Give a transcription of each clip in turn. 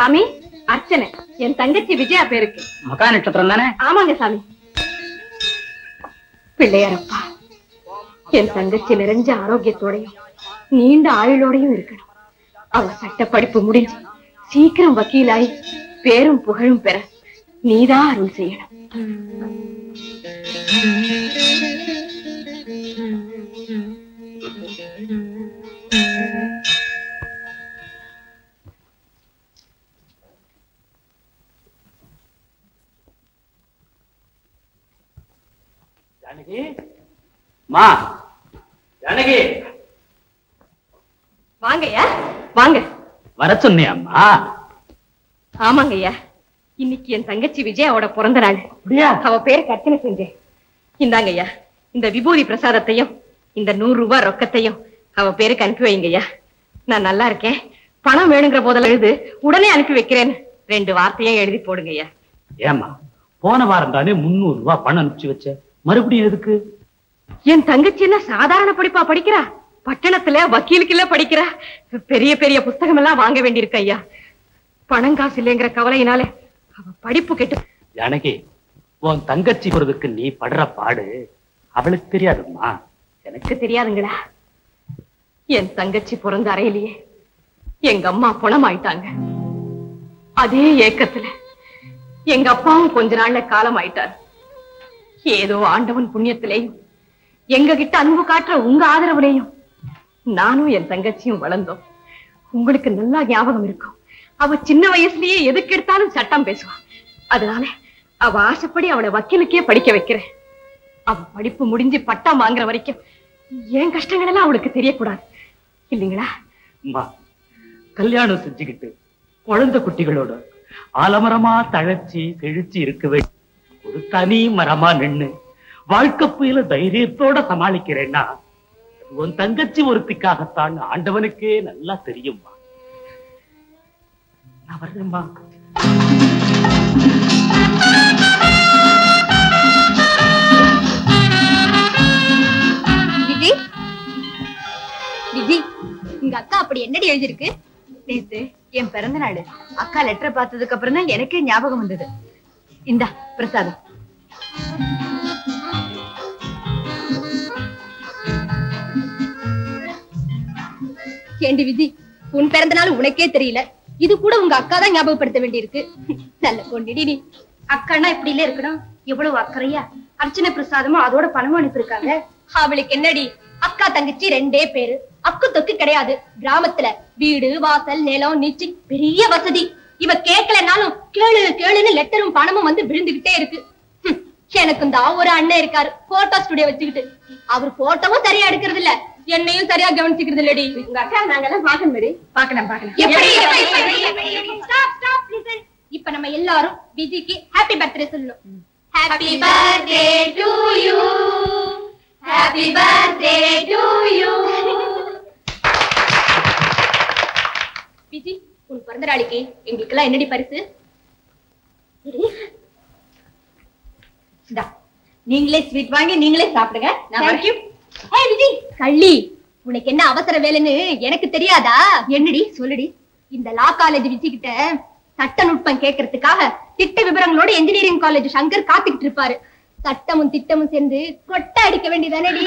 சாமி, அர்ச்சனை என் தங்கச்சி விஜயா பேருக்கு. மகா நட்சத்திரம் தானே? ஆமாங்க சாமி. பிள்ளையாரப்பா, என் தங்கச்சி நிறைஞ்ச ஆரோக்கியத்தோடையும் நீண்ட ஆயுளோடையும் இருக்கணும். அவ சட்ட படிப்பு முடிஞ்சு சீக்கிரம் வக்கீலாய் பேரும் புகழும் பெற நீதான் அருள் செய்யணும். ஜானகி, மா ஜானகி, வாங்கய்யா வாங்க. வர சொன்னியம்மா? ஆமாங்கய்யா, இன்னைக்கு என் தங்கச்சி விஜயாவோட பிறந்த நாள். அவ பேருக்கு அர்ச்சனை செஞ்சேன். இந்தாங்கய்யா, இந்த விபூதி பிரசாதத்தையும் இந்த 100 ரூபாய் ரொக்கத்தையும் அவ பேருக்கு அனுப்பி வைங்கய்யா. நான் நல்லா இருக்கேன், பணம் வேணுங்கிற போதெல்லாம் எழுது, உடனே அனுப்பி வைக்கிறேன்னு 2 வார்த்தையும் எழுதி போடுங்கய்யா. ஏமா, போன வாரம் தானே 300 ரூபாய் பணம் அனுப்பிச்சு வச்ச, மறுபடியும் எதுக்கு? என் தங்கச்சி என்ன சாதாரண படிப்பா படிக்கிறா? பட்டணத்துல வக்கீலுக்குள்ள படிக்கிறா. பெரிய பெரிய புஸ்தகம் எல்லாம் வாங்க வேண்டியிருக்கு ஐயா. பணம் காசு இல்லைங்கிற கவலையினாலே அவ படிப்பு கெட்டு. ஜானகி, உன் தங்கச்சி போறதுக்கு நீ படுற பாடு அவளுக்கு தெரியாதும்மா. எனக்கு தெரியாதுங்களா? என் தங்கச்சி பிறந்த அறையிலேயே எங்க அம்மா பணமாயிட்டாங்க. அதே ஏக்கத்துல எங்க அப்பாவும் கொஞ்ச நாள்ல காலம் ஆயிட்டார். ஏதோ ஆண்டவன் புண்ணியத்திலேயும் எங்க கிட்ட அன்பு காட்டுற உங்க ஆதரவுலையும் நானும் என் தங்கச்சியும் வளர்ந்தோம். உங்களுக்கு நல்லா ஞாபகம் இருக்கும், அவ சின்ன வயசுலயே எதுக்கு எடுத்தாலும் சட்டம் பேசுவா. அதனால அவ ஆசைப்படி அவளை வக்கீலுக்கே படிக்க வைக்கிறேன். அவ படிப்பு முடிஞ்சு பட்டம் வாங்குற வரைக்கும் என் கஷ்டங்கள் எல்லாம் அவளுக்கு தெரியக்கூடாது, இல்லைங்களா? அம்மா, கல்யாணம் செஞ்சுக்கிட்டு குழந்தை குட்டிகளோட ஆலமரமா தழைச்சி செழிச்சு இருக்கவே ஒரு தனி மரமா நின்னு வாழ்க்கை புயல தைரியத்தோட சமாளிக்கிறேன்னா உன் தங்கச்சி ஒருத்திக்காகத்தான் ஆண்டவனுக்கே நல்லா தெரியும்மா. நான் வர்றேம்மா. விஜி, விஜி, உங்க அக்கா அப்படி என்னடி எழுதிருக்கு? நேத்து என் பிறந்த நாள், அக்கா லெட்டர் பார்த்ததுக்கு அப்புறம் தான் எனக்கே ஞாபகம் வந்தது. இந்தா பிரசாதம். ஏண்டி விஜி, உன் பிறந்த நாள் உனக்கே தெரியல, இது கூட உங்க அக்கா தான் ஞாபகப்படுத்த வேண்டியிருக்கு. நல்ல கொண்டிடி நீ. அக்கானா இப்படி இல்ல இருக்கணும், எவ்வளவு அக்கறையா அர்ச்சனை பிரசாதமும் அதோட பணமும் அனுப்பியிருக்காங்க. அவளுக்கு என்னடி, அக்கா தங்கச்சி 2 பேரு, அக்கு தொக்கு கிடையாது. கிராமத்துல வீடு வாசல் நிலம் நீச்சி பெரிய வசதி. இவ கேட்கலனாலும் கேளு கேளுன்னு லெட்டரும் பணமும் வந்து விழுந்துகிட்டே இருக்கு. எனக்கு இந்த ஒரு அண்ணன் இருக்காரு, போட்டோ ஸ்டுடியோ வச்சுக்கிட்டு. அவர் போட்டோவும் சரியா எடுக்கிறது இல்ல, என்னையும் சரியா கவனிச்சுக்கிறது இல்லடி. உங்க அக்கா நாங்கெல்லாம் பாக்கணும் மேரி. பாக்கலாம். இப்ப நம்ம எல்லாரும் விஜிக்கு ஹாப்பி பர்த்டே சொல்லணும். Happy birthday to you, happy birthday to you. Viji, உன் பிறந்த நாளைக்கு எங்களுக்கெல்லாம் என்னடி பரிசு? நீங்களே ஸ்வீட் வாங்கி நீங்களே சாப்பிடுங்க. விஜி, கள்ளி, உனக்கு என்ன அவசர வேலைன்னு எனக்கு தெரியாதா? என்னடி சொல்லுடி. இந்த லா காலேஜ் விஜிக்கிட்ட சட்ட நுட்பம் கேட்கறதுக்காக திட்ட விவரங்களோட என்ஜினியரிங் காலேஜ் சங்கர் காத்துக்கிட்டு இருப்பாரு. சட்டமும் திட்டமும் சேர்ந்து கொட்டை அடிக்க வேண்டியதானடி?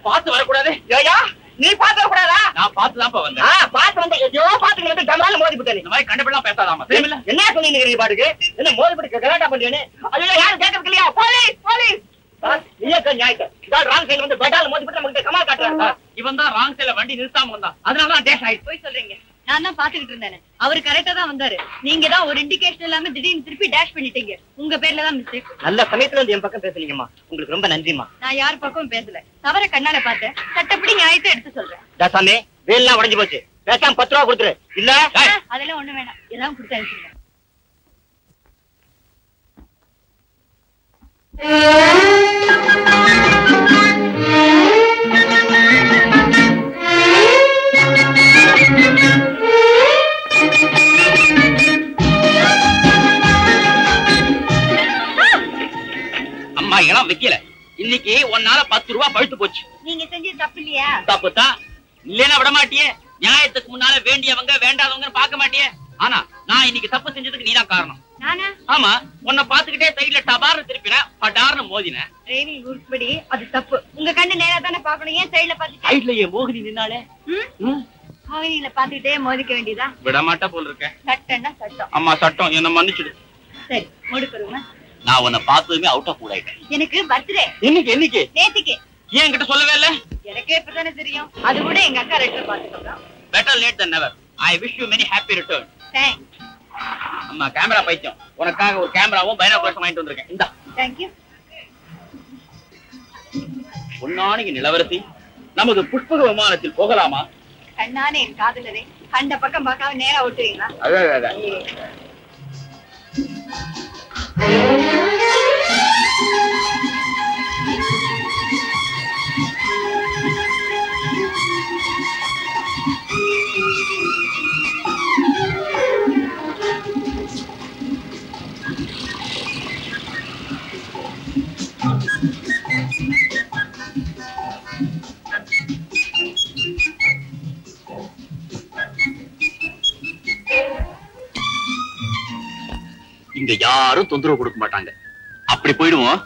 பார்த்து வரக்கூடாது. நீ பார்த்து வரக்கூடாதா? நான் பார்த்துதான் வந்தேன். பார்த்து வந்து எதையோ பாத்துக்கிட்டு கமலால மோதி விட்டேன். இந்த மாதிரி கண்டுபிடிலாம் பேசாதாமா. என்ன சொன்னீங்க பாட்டுக்கு? என்ன மோதி விட்டு கலாட்டா பண்றேன்னு? ஐயோ யாரும் கேட்கறது இல்லையா? போலீஸ் போலீஸ் இவன் தான் ராங் சைடுல வண்டி நிறுத்தாம வந்தான். அதனாலதான் டேஷ் ஆயிடுச்சு. போய் சொல்றீங்க. நான் தான் பாத்துக்கிட்டு இருந்தேன். அவரு கரெக்டா தான் வந்தாரு. நீங்க தான் ஒரு இண்டிகேஷன் இல்லாம திடீர்னு திருப்பி டேஷ் பண்ணிட்டீங்க. உங்க பேர்ல தான் மிஸ்டேக். நல்ல சமயத்துல வந்து என் பக்கம் பேசுனீங்கம்மா. உங்களுக்கு ரொம்ப நன்றிமா. நான் யார் பக்கமும் பேசல. தவற கண்ணால பார்த்தேன். சட்டப்படி நியாயத்தை எடுத்து சொல்றேன். தாசாமி வேல்லாம் உடைஞ்சு போச்சு. பேசாம 10 ரூபா கொடுத்துரு. இல்ல அதெல்லாம் ஒண்ணு வேணாம். எல்லாம் கொடுத்து அனுப்பிடுங்க. அம்மா இடம் வைக்கல. இன்னைக்கு ஒன்னால 10 ரூபாய் பழுத்து போச்சு. நீங்க செஞ்சது தப்பு இல்லையா? தப்புதான். இல்லைன்னா விட மாட்டியே. நியாயத்துக்கு முன்னால வேண்டியவங்க வேண்டாதவங்க பார்க்க மாட்டியே. ஆனா நான் இன்னைக்கு தப்பு செஞ்சதுக்கு நீதான் காரணம். நானா? ஆமா, உன்னை பாத்துக்கிட்டே சைடுல டபார்னு திருப்பினேன், படார்னு மோதினேன். டிரைவிங் ரூல்ஸ் படி அது தப்பு. உங்க கண்ணு நேரா தானே பாக்கணும். ஏன் சைடுல பாத்துட்டு? சைடுலயே மோகினி நின்னாலே. மோகினியில பாத்துக்கிட்டே மோதிக்க வேண்டியதா? விட மாட்டா போல் இருக்க. சட்டம்னா சட்டம். அம்மா சட்டம் என்ன மன்னிச்சுடு. சரி முடிப்பருங்க. நான் உன்னை பார்த்ததுமே அவுட் ஆஃப் மூட் ஆயிட்டேன். எனக்கு பர்த்டே. என்னைக்கு? நேத்திக்கு. ஏன் என்கிட்ட சொல்லவே இல்ல? எனக்கே இப்பதானே தெரியும். அது கூட எங்க அக்கா லெட்டர் பாத்துக்கலாம். Better late than never. I wish you many happy return. Thanks. அம்மா கேமரா பைத்தியம். உனக்காக ஒரு கேமராவும் பைனாகுலர்ஸும் வாங்கிட்டு வந்திருக்கேன். இந்தா. Thank you. பொன்னானிக்கு நிலவரசி நமது புஷ்பக விமானத்தில் போகலாமா? கண்ணானே என் காதலரே, கண்ட பக்கம் பார்க்காம நேரா ஓட்டுவீங்களா? அதான். இங்க யாரும் தொந்தரவு கொடுக்க மாட்டாங்க. அப்படி போயிடுவோம்.